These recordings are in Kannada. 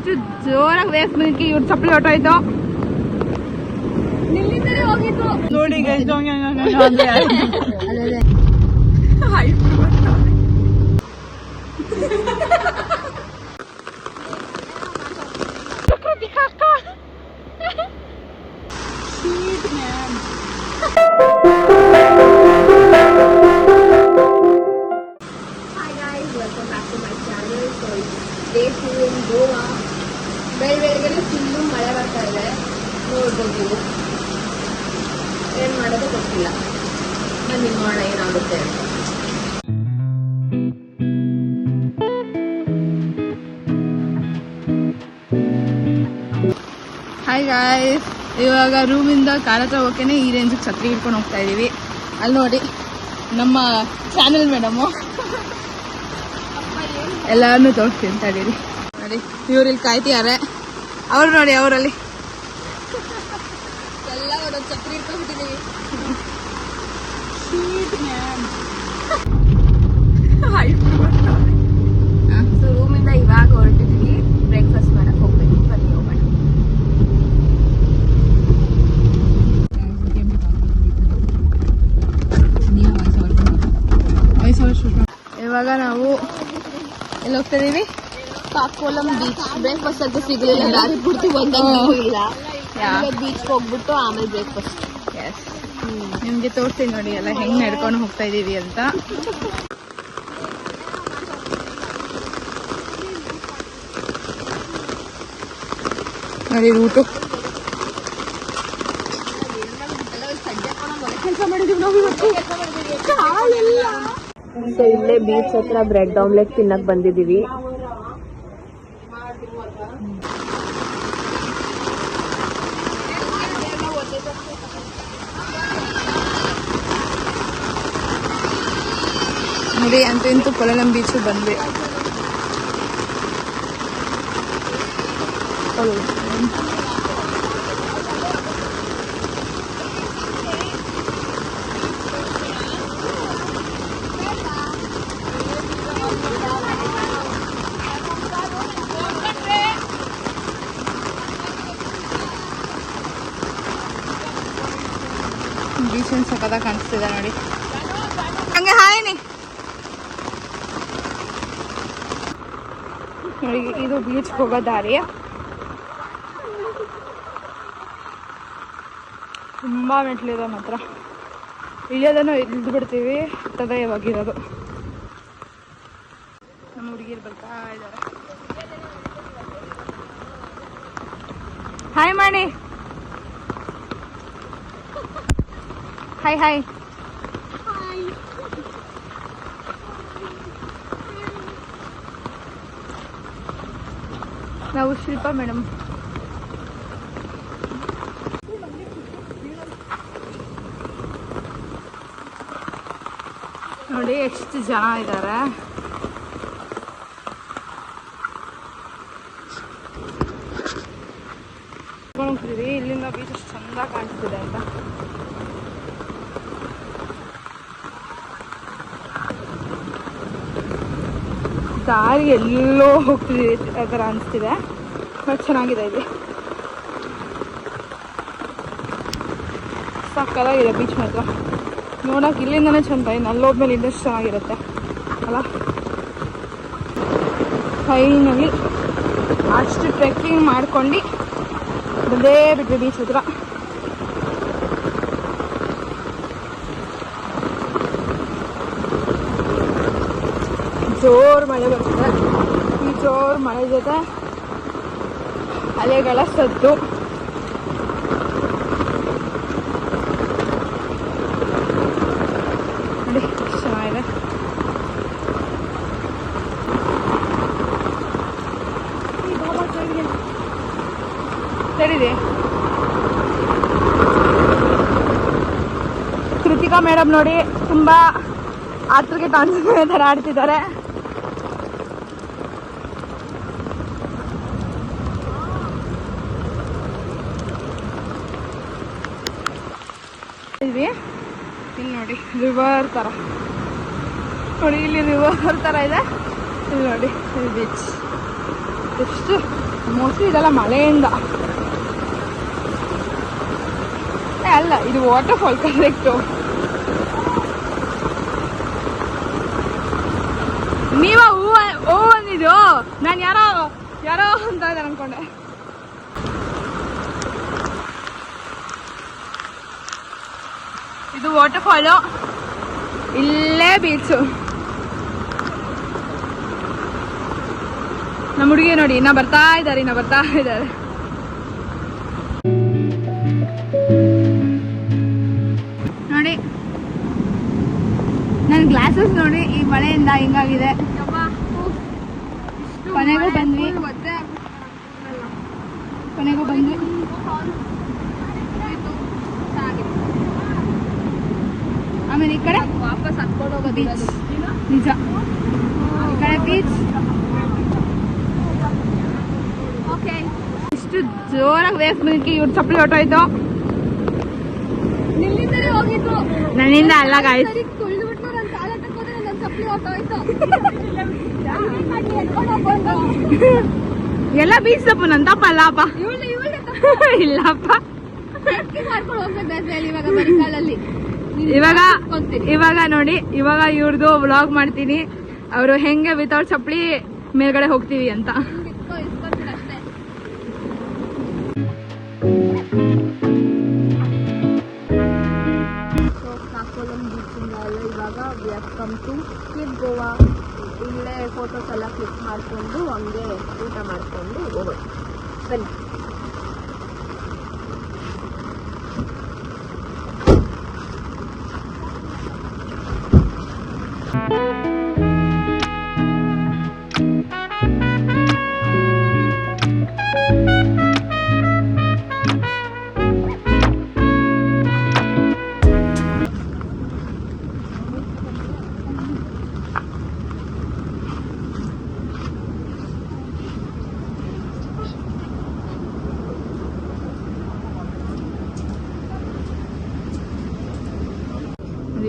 ಎಷ್ಟು ಜೋರಾಗಿ ವೇಸ್ ಮಿಲ್ಕಿ ಇವ್ರು ಚಪ್ಪಲಿ ಹೊಟ್ಟೋಯ್ತು ನೋಡಿ ಬೆಳಗ್ಗೆಲ್ಲ ಫುಲ್ಲು ಮಳೆ ಬರ್ತಾ ಇದೆ. ನೋಡ್ಬೋದು ನೀವು. ಏನ್ ಮಾಡೋದು ಗೊತ್ತಿಲ್ಲ. ಬನ್ನಿ ನೋಡೋಣ ಏನಾಗುತ್ತೆ ಅಂತ. ಹಾಯ್ ಗಾಯ್ಸ್, ಇವಾಗ ರೂಮಿಂದ ಕಾರ್ ಹತ್ರ ಹೋಗ್ತೇನೆ ಈ ರೇಂಜಿಗೆ ಛತ್ರಿ ಹಿಡ್ಕೊಂಡು ಹೋಗ್ತಾ ಇದೀವಿ. ಅಲ್ಲಿ ನೋಡಿ ನಮ್ಮ ಚಾನೆಲ್ ಮೇಡಮು ಎಲ್ಲಾರನ್ನೂ ತೋರಿಸ್ತೀನಿ ಅಂತ ಇದೀರಿ. ನೋಡಿ ಇವ್ರಲ್ಲಿ ಕಾಯ್ತಿದ್ದಾರೆ. ಅವ್ರು ನೋಡಿ ಅವರಲ್ಲಿ ಎಲ್ಲ ಒಂದೊಂದು ಛತ್ರಿ ಹಿಡ್ಕೊಂಡ್ಬಿಟ್ಟಿದೀವಿ. ಸೊ ರೂಮಿಂದ ಇವಾಗ ಹೊರಟಿದೀವಿ. ಬ್ರೇಕ್ಫಾಸ್ಟ್ ಮಾಡಕ್ ಹೋಗ್ಬೇಕು. ಬನ್ನಿ ಹೋಗೋಣ. ಇವಾಗ ನಾವು ಎಲ್ಲಿ ಹೋಗ್ತಾ ಇದೀವಿ? ಕಾಕೋಲಂ ಬೀಚ್. ಬ್ರೇಕ್ಫಾಸ್ಟ್ ಅಂತೂ ಸಿಗ್ಲಿಲ್ಲ. ದಾರಿ ಪೂರ್ತಿ ಒಂದಂತೂ ಇಲ್ಲ. ಬೀಚ್ ಹೋಗ್ಬಿಟ್ಟು ಆಮೇಲೆ ಬ್ರೇಕ್ಫಾಸ್ಟ್. ನಿಮ್ಗೆ ತೋರಿಸ್ತೀನಿ ನೋಡಿ ಎಲ್ಲ ಹೆಂಗ್ ನಡ್ಕೊಂಡು ಹೋಗ್ತಾ ಇದೀವಿ ಅಂತ. ನೋಡಿ ರೂಟು ಸೊ ಇಲ್ಲೇ ಬೀಚ್ ಹತ್ರ ಬ್ರೆಡ್ ಆಮ್ಲೆಟ್ ತಿನ್ನಕ್ ಬಂದಿದೀವಿ. ನೋಡಿ ಅಂತೂ ಇಂತೂ ಕೊಲಲಂ ಬೀಚ್ ಬಂದ್ವಿ. ಬೀಚ್ ಒಂದು ಸಖತ್ತಾಗಿ ಕಾಣಿಸ್ತಿದೆ ನೋಡಿ. ಹಂಗೆ ಹಾಯ್ನಿ ನೋಡಿ, ಇದು ಬೀಚ್ ಹೋಗೋ ದಾರಿ. ತುಂಬಾ ಮೆಟ್ಲಿದೆ ಮಾತ್ರ. ಇಳಿಯೋದನ್ನು ಇಳಿದು ಬಿಡ್ತೀವಿ. ಹತ್ತದ ಇವಾಗಿರೋದು. ನಮ್ಮ ಹುಡುಗಿರು ಬರ್ತಾ ಇದ್ದಾರೆ. ಹಾಯ್ ಮಾಡಿ. Hi hi. ನಾವು ಶಿಲ್ಪಾ ಮೇಡಮ್. ನೋಡಿ ಎಷ್ಟು ಜನ ಇದ್ದಾರೆ. ಹೋಗ್ತಿದೀವಿ. ಇಲ್ಲಿಂದ ಬೀಚ್ ಎಷ್ಟು ಚಂದ ಕಾಣಿಸ್ತಿದೆ ಅಂತ. ದಾರಿ ಎಲ್ಲೋ ಹೋಗ್ತಿದೆ ಆ ಥರ ಅನಿಸ್ತಿದೆ. ಬಟ್ ಚೆನ್ನಾಗಿದೆ ಇಲ್ಲಿ. ಸಕ್ಕತ್ತಾಗಿದೆ ಬೀಚ್ ಮಾತ್ರ. ನೋಡೋಕೆ ಇಲ್ಲಿಂದನೇ ಚಂದ. ಇನ್ನು ಅಲ್ಲೋದ್ಮೇಲೆ ಇನ್ನಷ್ಟು ಚೆನ್ನಾಗಿರುತ್ತೆ ಅಲ್ಲ. ಫೈನಲಿ ಅಷ್ಟು ಟ್ರೆಕ್ಕಿಂಗ್ ಮಾಡ್ಕೊಂಡು ಬಂದೇ ಬಿಟ್ವಿ ಬೀಚ್ ಹತ್ರ. ಜೋರು ಮಳೆ ಬರ್ತದೆ. ಈ ಜೋರು ಮಳೆ ಜೊತೆ ಅಲೆಗಳ ಸದ್ದು. ನೋಡಿ ಚೆನ್ನಾಗಿದೆ. ಸರಿದೆ. ಕೃತಿಕಾ ಮೇಡಮ್ ನೋಡಿ ತುಂಬಾ ಆತುರಕ್ಕೆ ಕಾಣಿಸ್ತಿದೆ ಥರ ಆಡ್ತಿದ್ದಾರೆ. ಇಲ್ಲಿ ನೋಡಿ ರಿವರ್ ತರ. ನೋಡಿ ಇಲ್ಲಿ ರಿವರ್ ತರ ಇದೆ. ಇಲ್ಲಿ ನೋಡಿ ಬೀಚ್ ಎಷ್ಟು ಮೋಸ್ಟ್ಲಿ ಇದೆಲ್ಲ ಮಳೆಯಿಂದ. ಅಲ್ಲ, ಇದು ವಾಟರ್ ಫಾಲ್ ಕರೆಕ್ಟು. ನೀವ ಹೂ ಅಂದಿದ್ದು, ನಾನು ಯಾರೋ ಅಂತ ಇದ್ದಾರೆ ಅನ್ಕೊಂಡೆ. ಇದು ವಾಟರ್ ಫಾಲು, ಇಲ್ಲೇ ಬೀಚು. ನಮ್ಮ ಹುಡುಗಿ ನೋಡಿ ಇನ್ನ ಬರ್ತಾ ಇದ್ದಾರೆ. ನೋಡಿ ನನ್ನ ಗ್ಲಾಸಸ್ ನೋಡಿ, ಈ ಮಳೆಯಿಂದ ಹಿಂಗಾಗಿದೆ. ಕೊನೆಗೂ ಬಂದ್ವಿ. ಆಮೇಲೆ ಈ ಕಡೆ ವಾಪಸ್ ಹತ್ಕೊಂಡು ಹೋಗೋದು ನಿಜ. ಈ ಕಡೆ ಬೀಚ್. ಓಕೆ, ಇಷ್ಟು ಜೋರಾಗಿ ವೇಸ್ ಮಿಲ್ಕಿ ಇವ್ರ ಚಪ್ಪಲಿ ಹೊಟ್ಟೋಯ್ತು. ನನ್ನಿಂದ ಅಲ್ಲ ಗಾಯ್ಸ್, ಎಲ್ಲ ಬೀಚ್ ತಪ್ಪು, ನನ್ ತಪ್ಪಲ್ಲ ಅಪ್ಪ. ಇಲ್ಲಪ್ಪ, ಇವಾಗ ನೋಡಿ, ಇವಾಗ ಇವ್ರದ್ದು ವ್ಲಾಗ್ ಮಾಡ್ತೀನಿ. ಅವರು ಹೆಂಗೆ ವಿತೌಟ್ ಚಪ್ಪಲಿ ಮೇಲ್ಗಡೆ ಹೋಗ್ತೀವಿ ಅಂತ. ಇವಾಗ we have come to Cape Goa. ಇಲ್ಲೇ ಫೋಟೋಸ್ ಎಲ್ಲ ಕ್ಲಿಕ್ ಮಾಡಿಕೊಂಡು ಹಂಗೆ ಊಟ ಮಾಡಿಕೊಂಡು ಹೋಗೋದು. ಬನ್ನಿ.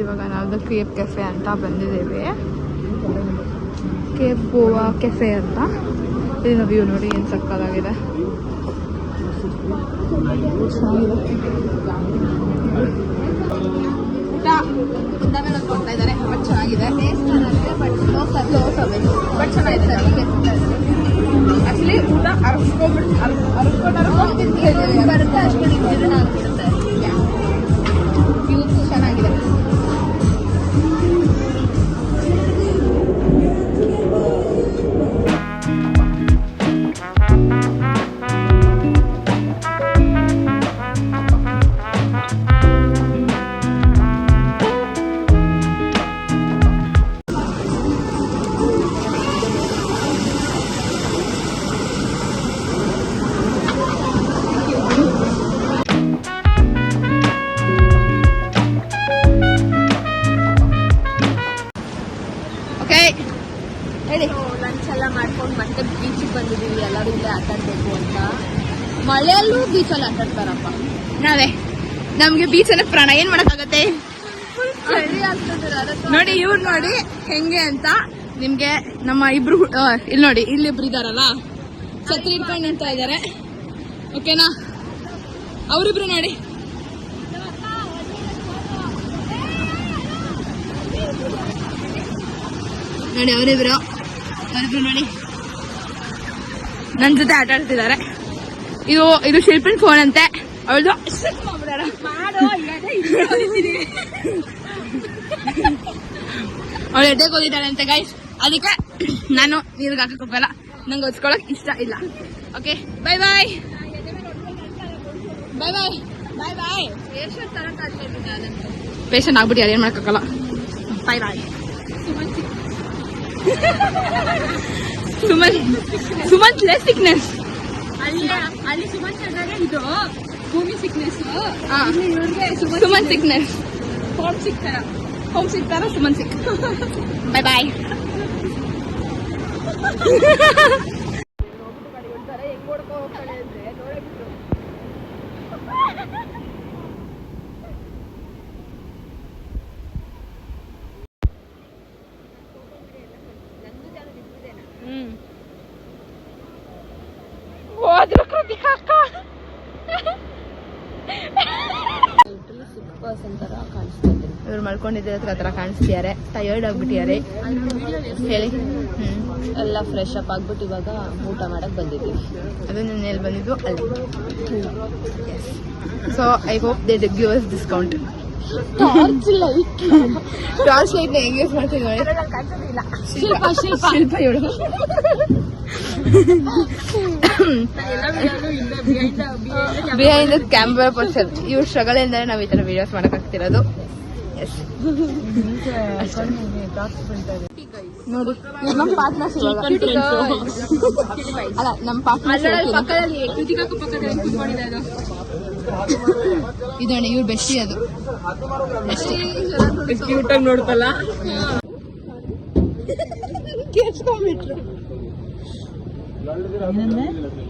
ಇವಾಗ ನಾವು ಕೇಪ್ ಕೆಫೆ ಅಂತ ಬಂದಿದ್ದೇವೆ. ಕೇಪ್ ಗೋವಾ ಕೆಫೆ ಅಂತ. ಇದನ್ನ ವ್ಯೂ ನೋಡಿ, ಏನು ಸಕ್ಕತ್ತಾಗಿದೆ. ಕೊಡ್ತಾ ಇದ್ದಾರೆ, ಬಟ್ ಚೆನ್ನಾಗಿದೆ. ಬಟ್ ಚೆನ್ನಾಗಿದೆ. ಆಕ್ಚುಲಿ ಊಟ ಬರುತ್ತೆ, ಅಷ್ಟು ಜೀರ್ಣ ಆಗ್ಬಿಡುತ್ತೆ. ಚೆನ್ನಾಗಿದೆ. ಲಂಚ್ ಎಲ್ಲ ಮಾಡ್ಕೊಂಡು ಮತ್ತೆ ಬೀಚಿಗೆ ಬಂದಿದ್ದೀವಿ. ಎಲ್ಲರೂ ಇಲ್ಲೇ ಆಟಾಡ್ಬೇಕು ಅಂತ. ಮಳೆಯಲ್ಲೂ ಬೀಚಲ್ಲಿ ಆಟಾಡ್ತಾರಪ್ಪ. ನಾವೇ ನಮ್ಗೆ ಬೀಚ್ ಅಂದ್ರೆ ಪ್ರಾಣ, ಏನ್ ಮಾಡಕ್ಕಾಗತ್ತೆ. ನೋಡಿ ಇವ್ರು ನೋಡಿ ಹೆಂಗೆ ಅಂತ. ನಿಮ್ಗೆ ನಮ್ಮ ಇಬ್ರು ಇಲ್ಲಿ ನೋಡಿ, ಇಲ್ಲಿಬ್ರು ಇದಾರಲ್ಲ, ಛತ್ರಿ ಇಟ್ಕೊಂಡು ನಿಂತ ಇದಾರೆ. ಓಕೆನಾ? ಅವರಿಬ್ರು ನೋಡಿ. ನೋಡಿ ಅವರಿಬ್ರು ನೋಡಿ ನನ್ನ ಜೊತೆ ಆಟ ಆಡ್ತಿದ್ದಾರೆ. ಇದು ಶಿಲ್ಪಿನ್ ಫೋನ್ ಅಂತೆ. ಅವಳು ಅವಳು ಎಡ್ಡೆಗೆ ಹೋಗಿದ್ದಾಳೆ ಅಂತೆ ಗೈಸ್. ಅದಕ್ಕೆ ನಾನು ನೀರಿಗೆ ಹಾಕಕ್ ಹೋಗಲ್ಲ, ನಂಗೆ ಹೊಚ್ಕೊಳಕ್ ಇಷ್ಟ ಇಲ್ಲ. Okay, bye bye. ಪೇಷಂಟ್ ಆಗ್ಬಿಟ್ಟು ಅದೇನ್ ಮಾಡಕ್ಕಾಗಲ್ಲ. Bye boy. Sumanth less sickness. ಅಲ್ಲಿ ಸುಮಂತ್ ಅಂದಾಗ ಇದು ಭೂಮಿ ಸಿಕ್ನೆಸ್, ಸುಮಂತ್ ಸಿಕ್ನೆಸ್. ಹೋಮ್ ಸಿಕ್ತಾರ ಸುಮಂತ್ ಸಿಕ್. Bye boy. ಇವ್ರು ಮಲ್ಕೊಂಡಿದ್ರೆ ಆ ಥರ ಕಾಣಿಸ್ತಿದ್ದಾರೆ, ಟಯರ್ಡ್ ಆಗ್ಬಿಟ್ಟಿದ್ದಾರೆ. ಹೇಳಿ. ಎಲ್ಲ ಫ್ರೆಶ್ ಅಪ್ ಆಗ್ಬಿಟ್ಟು ಇವಾಗ ಊಟ ಮಾಡಕ್ ಬಂದಿದ್ದೀವಿ. ಅದು ನಾನು ಎಲ್ಲಿ ಬಂದಿದ್ದು ಅಲ್ಲಿ. So I hope they give us discount. Torch light ಹೆಂಗೆ ಯೂಸ್ ಮಾಡ್ತೀವಿ ನೋಡಿ. ಶಿಲ್ಪ ಇವಳು. Behind the camera person. ಇವ್ರ ಸ್ಟ್ರಗಲ್ ಇಂದಾನೆ ನಾವು ಈ ತರ ವಿಡಿಯೋಸ್ ಮಾಡಕ್ ಆಗ್ತಿರೋದು. ನೋಡಿ ನಮ್ಮ ಪಾರ್ಟ್ನರ್ಸ್ ಅಲ್ಲ, ನಮ್ಮ ಪಾರ್ಟ್ನರ್ಸ್ ಇದು ನೋಡಿ, ಇವ್ರು ಬೆಸ್ಟಿ. ಅದು ಕ್ಯೂಟಾಗಿ ನೋಡ್ತಲ್ಲ. ಕೇಳ್ಸ್ಕೊಂಡ್ಬಿಟ್ರು.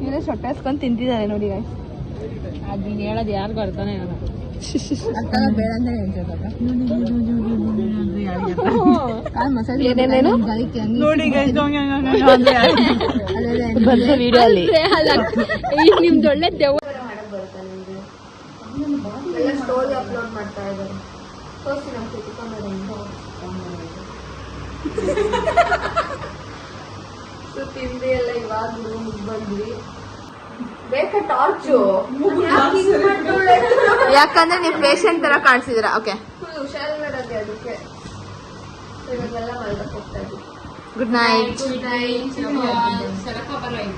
ಇವರೇ ಸೊಟ್ಟೆ ಹಸ್ಕೊಂಡ್ ತಿಂತಿದ್ದಾರೆ ನೋಡಿ. ಅದ್ ಹೇಳೋದು ಯಾರಿಗೂ ಅರ್ಥನೇ ಆಗಲ್ಲ. ಬೇಡ ಅಂತ ಹೇಳ್ತಿರ್ತಾರೆ ವಿಡಿಯೋ ಅಲ್ಲಿ. ನಿಮ್ದು ಒಳ್ಳೆ ದೆವ್ವ ಸ್ಟೋರಿ ಅಪ್ಲೋಡ್ ಮಾಡ್ತಾ ಇದ್ದಾರೆ. ತೋರಿಸಿ ನಮ್ಮ ತಿಂಡಿ ಎಲ್ಲ ಇವಾಗ ರೂಮಿಗೆ ಬಂದ್ವಿ. ಬೇಕಾ ಟಾರ್ಚು? ಯಾಕಂದ್ರೆ ನೀವು ಪೇಷಂಟ್ ತರ ಕಾಣಿಸಿದ್ರ. ಓಕೆ, ಹುಷಾರಿಲ್ಲದೆ ಅದಕ್ಕೆ ಇವಾಗೆಲ್ಲ ಮಲ್ದಕ್ಕೆ ಹೋಗ್ತಾ ಇದ್ವಿ. Good night. Good night.